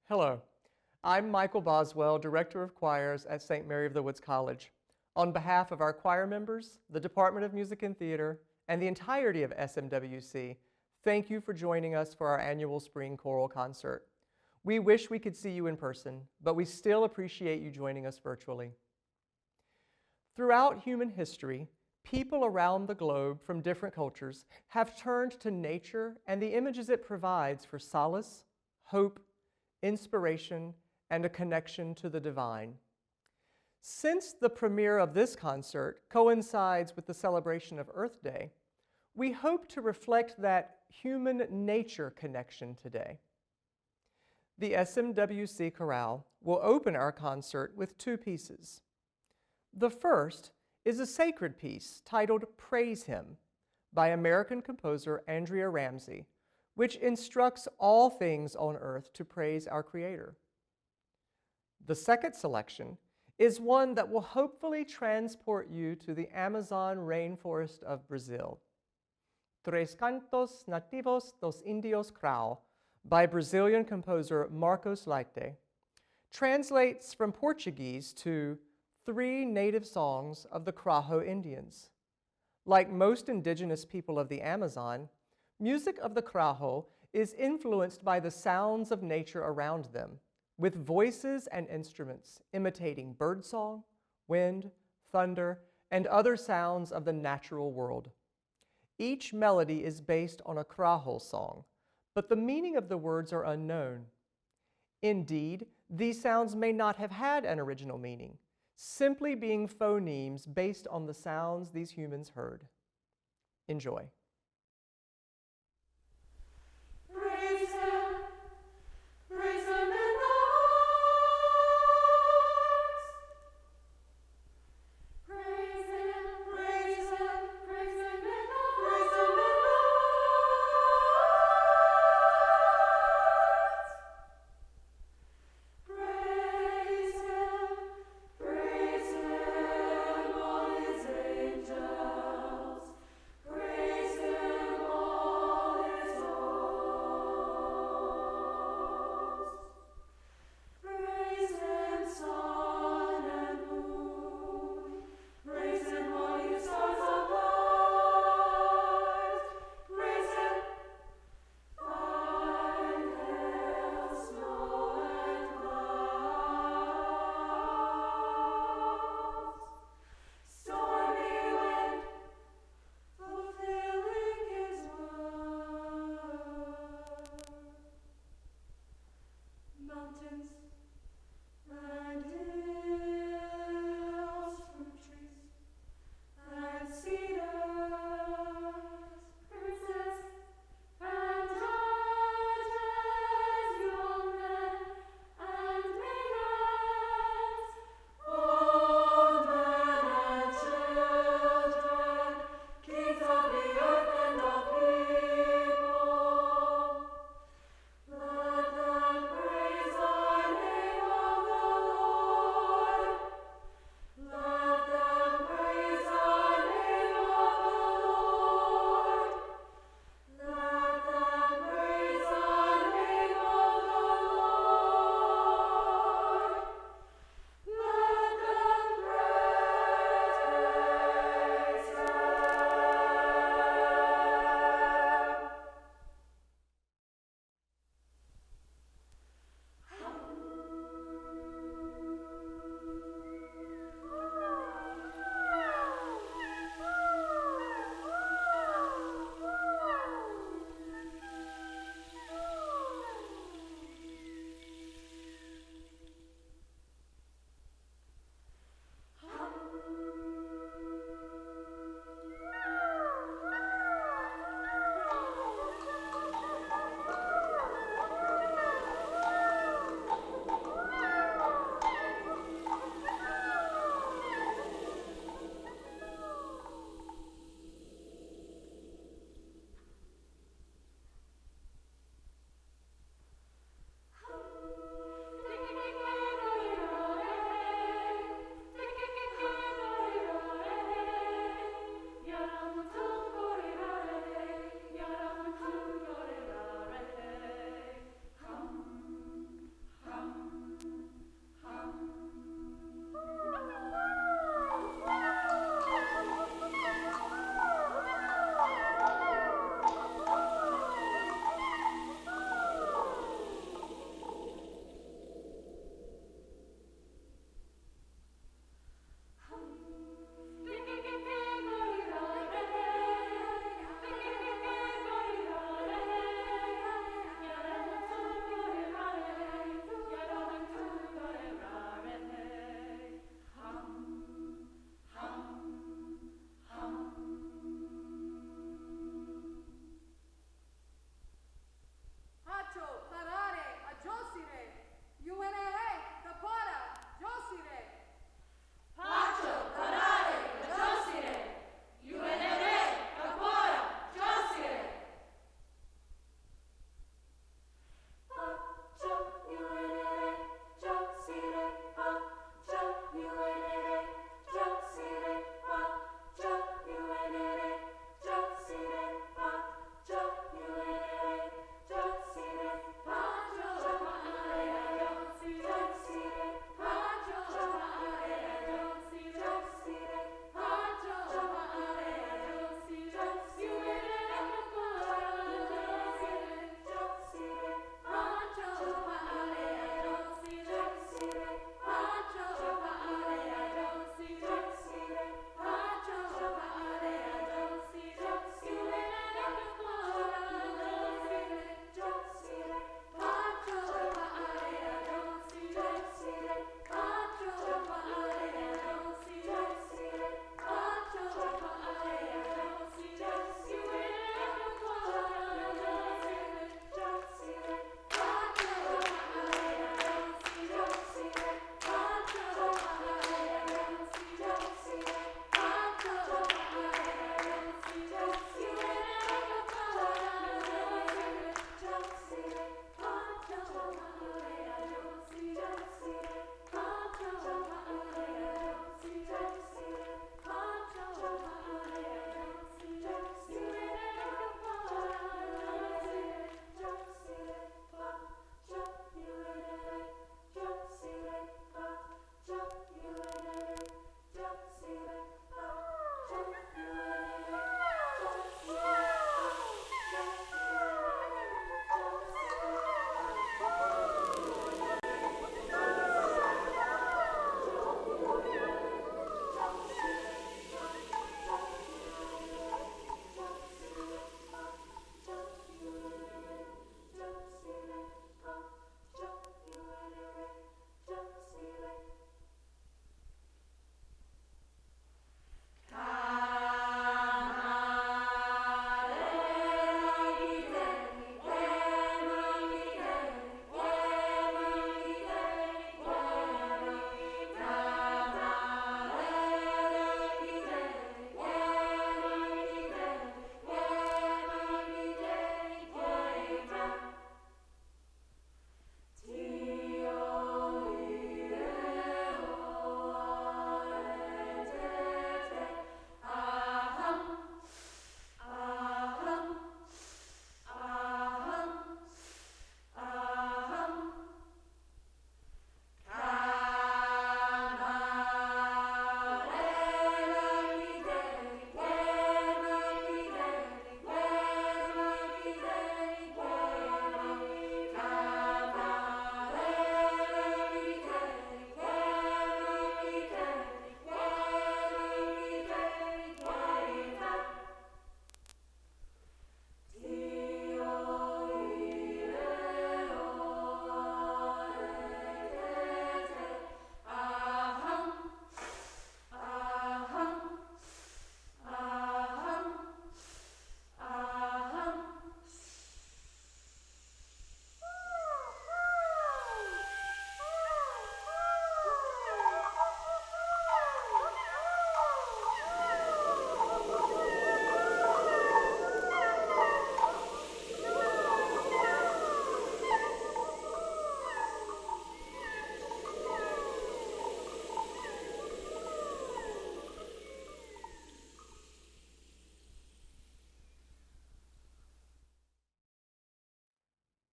Hello, I'm Michael Boswell, Director of Choirs at St. Mary of the Woods College. On behalf of our choir members, the Department of Music and Theater, and the entirety of SMWC, thank you for joining us for our annual spring choral concert. We wish we could see you in person, but we still appreciate you joining us virtually. Throughout human history, people around the globe from different cultures have turned to nature and the images it provides for solace, hope, inspiration, and a connection to the divine. Since the premiere of this concert coincides with the celebration of Earth Day, we hope to reflect that human nature connection today. The SMWC Chorale will open our concert with two pieces. The first is a sacred piece titled Praise Him by American composer Andrea Ramsey, which instructs all things on earth to praise our Creator. The second selection is one that will hopefully transport you to the Amazon rainforest of Brazil. Tres Cantos Nativos dos Indios Krau by Brazilian composer Marcos Leite translates from Portuguese to Three Native Songs of the Krauho Indians. Like most indigenous people of the Amazon, music of the Krauho is influenced by the sounds of nature around them, with voices and instruments imitating birdsong, wind, thunder, and other sounds of the natural world. Each melody is based on a Krauho song, but the meaning of the words are unknown. Indeed, these sounds may not have had an original meaning, simply being phonemes based on the sounds these humans heard. Enjoy. Praise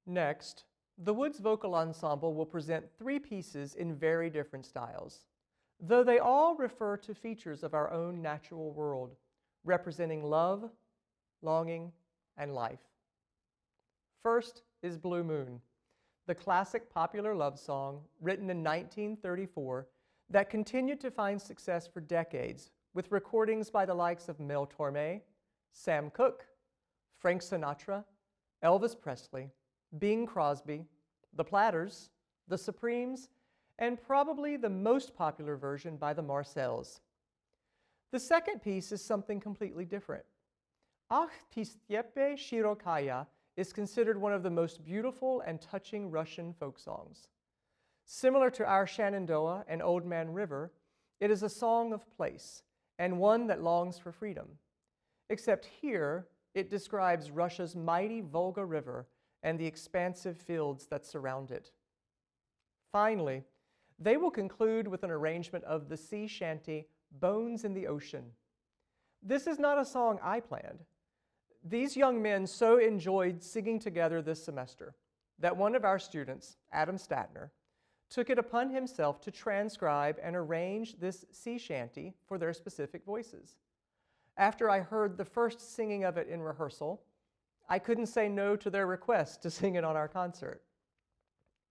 Next, the Woods Vocal Ensemble will present 3 pieces in very different styles, though they all refer to features of our own natural world, representing love, longing, and life. First is Blue Moon, the classic popular love song written in 1934 that continued to find success for decades with recordings by the likes of Mel Torme, Sam Cooke, Frank Sinatra, Elvis Presley, Bing Crosby, the Platters, the Supremes, and probably the most popular version by the Marcels. The second piece is something completely different. Ach Ty Stepy Shirokaya is considered one of the most beautiful and touching Russian folk songs. Similar to our Shenandoah and Old Man River, it is a song of place and one that longs for freedom. Except here, it describes Russia's mighty Volga River and the expansive fields that surround it. Finally, they will conclude with an arrangement of the sea shanty Bones in the Ocean. This is not a song I planned. These young men so enjoyed singing together this semester that one of our students, Adam Statner, took it upon himself to transcribe and arrange this sea shanty for their specific voices. After I heard the first singing of it in rehearsal, I couldn't say no to their request to sing it on our concert.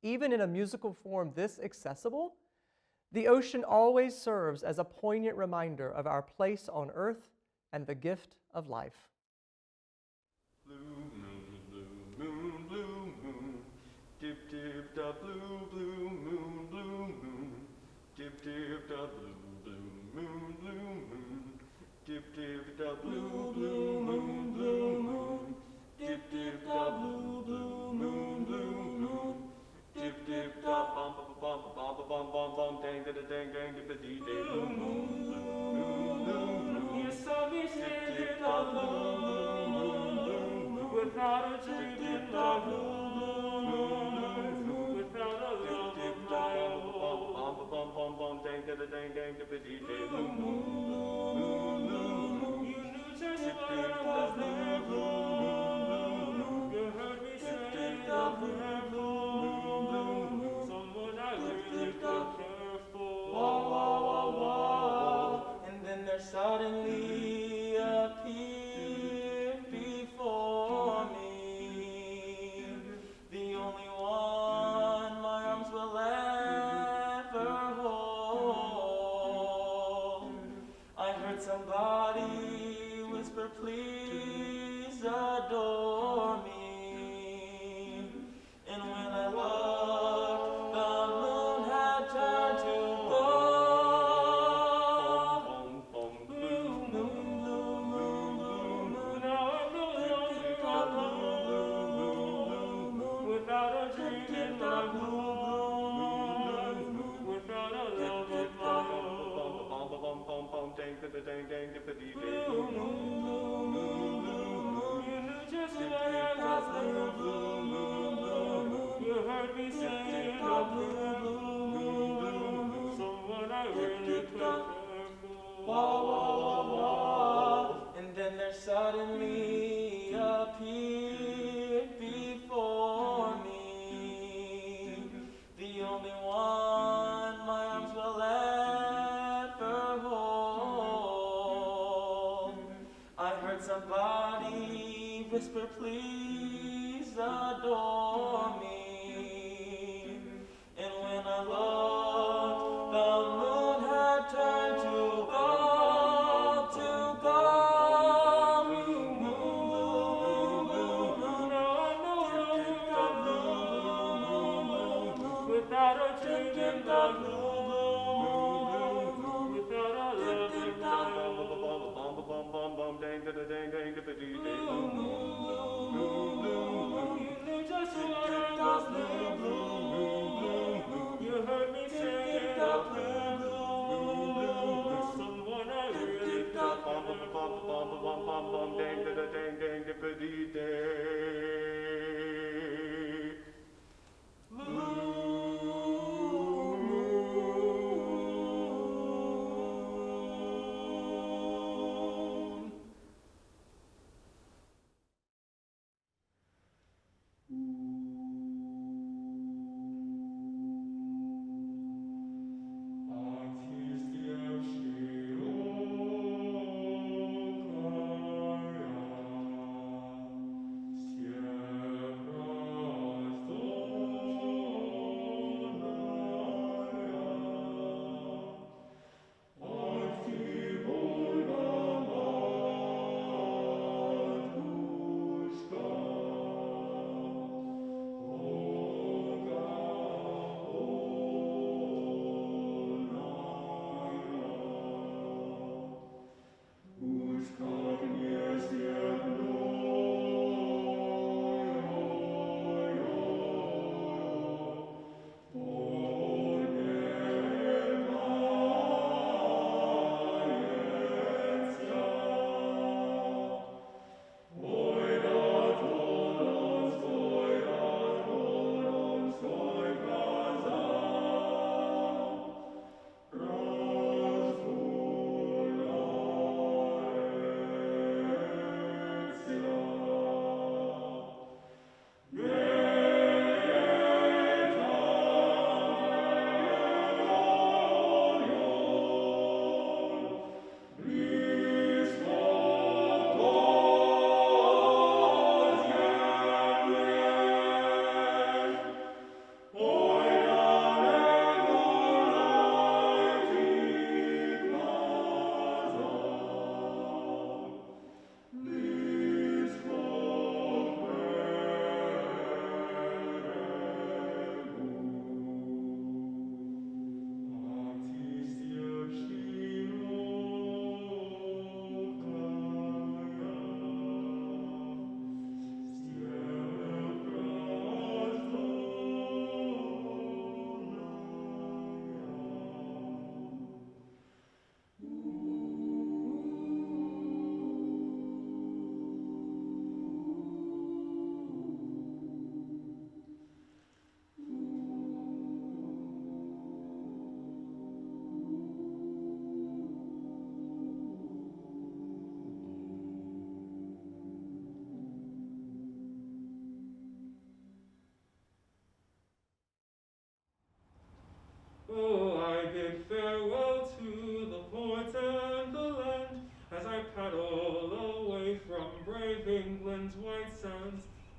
Even in a musical form this accessible, the ocean always serves as a poignant reminder of our place on earth and the gift of life. Blue moon, blue moon, blue moon, dip dip da blue, blue moon, blue moon, dip dip da blue, blue moon, blue moon, dip dip da blue, blue moon, blue moon, dip dip da blue, blue moon, blue moon, dip dip da bum bum bum bum bum bum bum dang da dang dang dip dee day blue moon, blue moon, blue moon, you saw me dip da blue, blue moon, without a dream in the blue, without a love of my own. Bum bum bum dang da dang dang dip dee day blue moon, blue moon, you knew just when I was there, blue, you heard me say the prayer, blue, someone I really could care for. Wah wah wah wah, and then there suddenly appeared before me the only one my arms will ever hold. I heard somebody whisper, please adore me. And when I looked, the moon had turned to gold. Blue moon, blue moon, blue moon. Now I know that blue moon, without a dream in my blue, without a love of my own. Dang dang dippity day. Blue moon, blue moon, blue moon. You knew just when I was there, blue. You heard me sing the blue, someone I really could care for. Wah wah wah wah, and then there suddenly appeared before me the only one my arms will ever hold. I heard somebody whisper, please adore me. And when I looked, the moon had turned to gold, to gold. Blue moon, blue moon, now I know the blue, without a dream in the blue, without a love in my own. Bum bum bum dang da dang dang dippity day. Blue moon, blue moon, you knew just when I was there, blue. You heard me sing the blue, someone I really could care for. Bum dang da dang dang dippity day. Blue moon.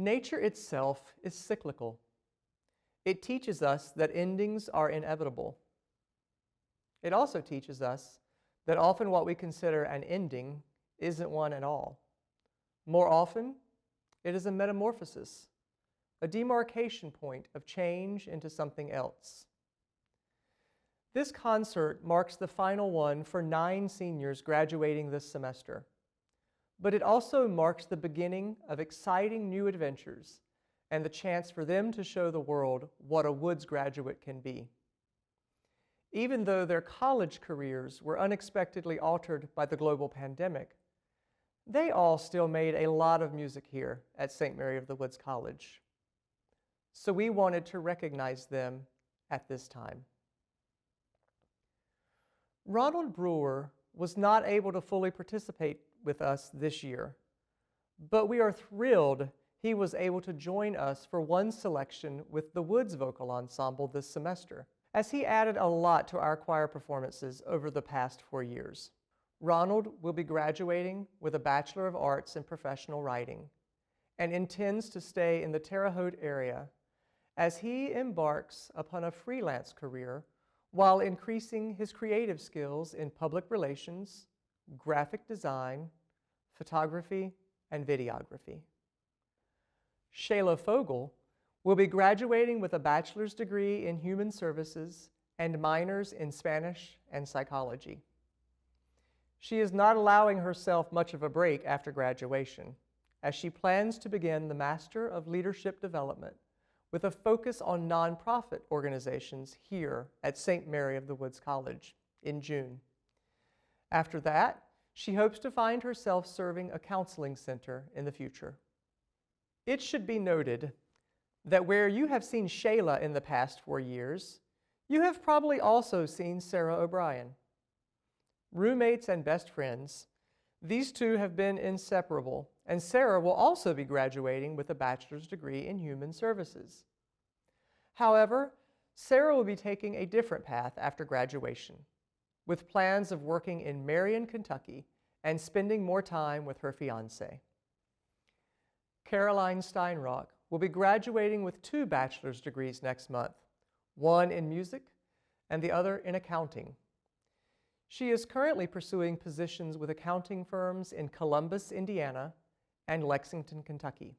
Nature itself is cyclical. It teaches us that endings are inevitable. It also teaches us that often what we consider an ending isn't one at all. More often, it is a metamorphosis, a demarcation point of change into something else. This concert marks the final one for 9 seniors graduating this semester, but it also marks the beginning of exciting new adventures and the chance for them to show the world what a Woods graduate can be. Even though their college careers were unexpectedly altered by the global pandemic, they all still made a lot of music here at St. Mary of the Woods College. So we wanted to recognize them at this time. Ronald Brewer was not able to fully participate with us this year, but we are thrilled he was able to join us for one selection with the Woods Vocal Ensemble this semester, as he added a lot to our choir performances over the past 4 years. Ronald will be graduating with a Bachelor of Arts in Professional Writing and intends to stay in the Terre Haute area as he embarks upon a freelance career while increasing his creative skills in public relations, graphic design, photography, and videography. Shayla Fogel will be graduating with a bachelor's degree in human services and minors in Spanish and psychology. She is not allowing herself much of a break after graduation, as she plans to begin the Master of Leadership Development with a focus on nonprofit organizations here at St. Mary of the Woods College in June. After that, she hopes to find herself serving a counseling center in the future. It should be noted that where you have seen Shayla in the past 4 years, you have probably also seen Sarah O'Brien. Roommates and best friends, these two have been inseparable, and Sarah will also be graduating with a bachelor's degree in human services. However, Sarah will be taking a different path after graduation, with plans of working in Marion, Kentucky, and spending more time with her fiancé. Caroline Steinrock will be graduating with 2 bachelor's degrees next month, one in music and the other in accounting. She is currently pursuing positions with accounting firms in Columbus, Indiana, and Lexington, Kentucky,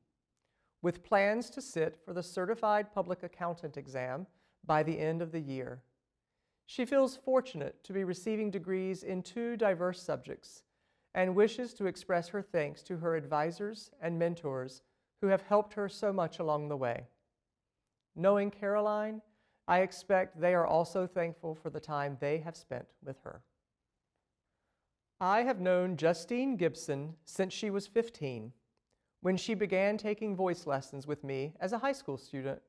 with plans to sit for the Certified Public Accountant exam by the end of the year. She feels fortunate to be receiving degrees in 2 diverse subjects and wishes to express her thanks to her advisors and mentors who have helped her so much along the way. Knowing Caroline, I expect they are also thankful for the time they have spent with her. I have known Justine Gibson since she was 15, when she began taking voice lessons with me as a high school student.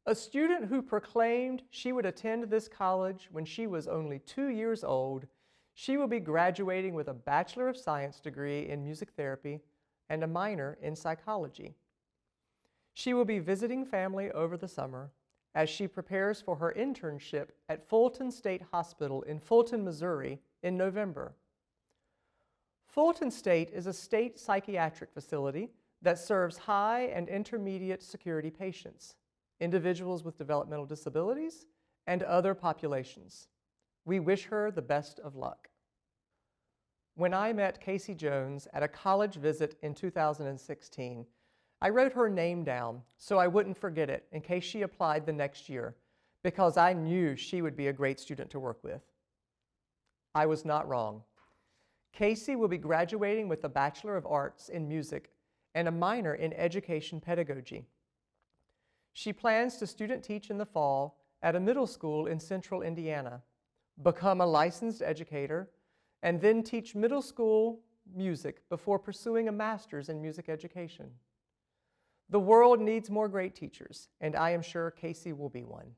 A student who proclaimed she would attend this college when she was only 2 years old, she will be graduating with a Bachelor of Science degree in music therapy and a minor in psychology. She will be visiting family over the summer as she prepares for her internship at Fulton State Hospital in Fulton, Missouri in November. Fulton State is a state psychiatric facility that serves high and intermediate security patients, individuals with developmental disabilities, and other populations. We wish her the best of luck. When I met Casey Jones at a college visit in 2016, I wrote her name down so I wouldn't forget it in case she applied the next year, because I knew she would be a great student to work with. I was not wrong. Casey will be graduating with a Bachelor of Arts in Music and a minor in Education Pedagogy. She plans to student teach in the fall at a middle school in Central Indiana, become a licensed educator, and then teach middle school music before pursuing a master's in music education. The world needs more great teachers, and I am sure Casey will be one.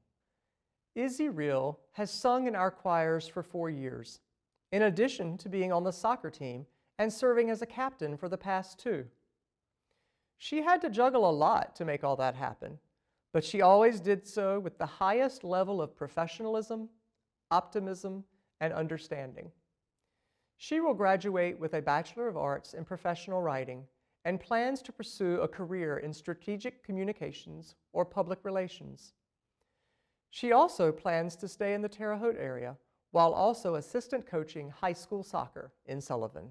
Izzy Reel has sung in our choirs for 4 years, in addition to being on the soccer team and serving as a captain for the past 2. She had to juggle a lot to make all that happen, but she always did so with the highest level of professionalism, optimism, and understanding. She will graduate with a Bachelor of Arts in Professional Writing and plans to pursue a career in strategic communications or public relations. She also plans to stay in the Terre Haute area while also assistant coaching high school soccer in Sullivan.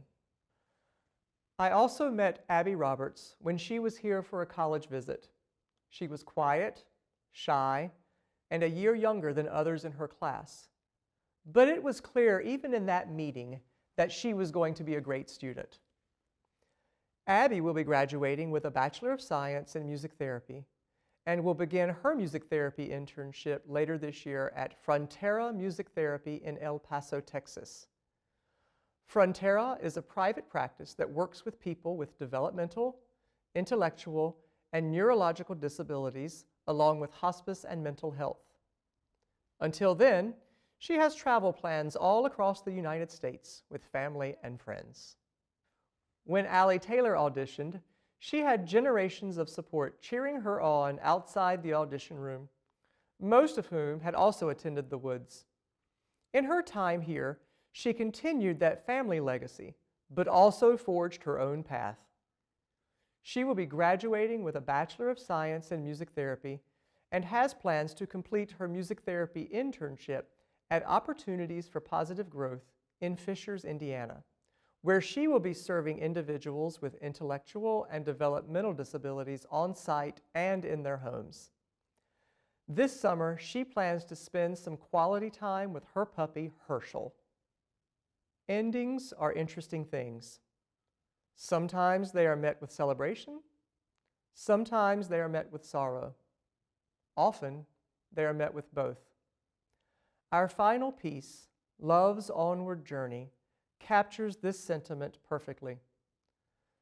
I also met Abby Roberts when she was here for a college visit. She was quiet, shy, and a year younger than others in her class. But it was clear even in that meeting that she was going to be a great student. Abby will be graduating with a Bachelor of Science in Music Therapy and will begin her music therapy internship later this year at Frontera Music Therapy in El Paso, Texas. Frontera is a private practice that works with people with developmental, intellectual, and neurological disabilities, along with hospice and mental health. Until then, she has travel plans all across the United States with family and friends. When Allie Taylor auditioned, she had generations of support cheering her on outside the audition room, most of whom had also attended the Woods. In her time here, she continued that family legacy, but also forged her own path. She will be graduating with a Bachelor of Science in Music Therapy and has plans to complete her music therapy internship at Opportunities for Positive Growth in Fishers, Indiana, where she will be serving individuals with intellectual and developmental disabilities on site and in their homes. This summer, she plans to spend some quality time with her puppy, Herschel. Endings are interesting things. Sometimes they are met with celebration. Sometimes they are met with sorrow. Often, they are met with both. Our final piece, Love's Onward Journey, captures this sentiment perfectly.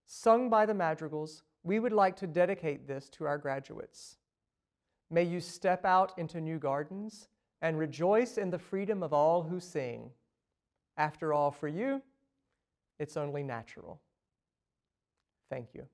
Sung by the Madrigals, we would like to dedicate this to our graduates. May you step out into new gardens and rejoice in the freedom of all who sing. After all, for you, it's only natural. Thank you.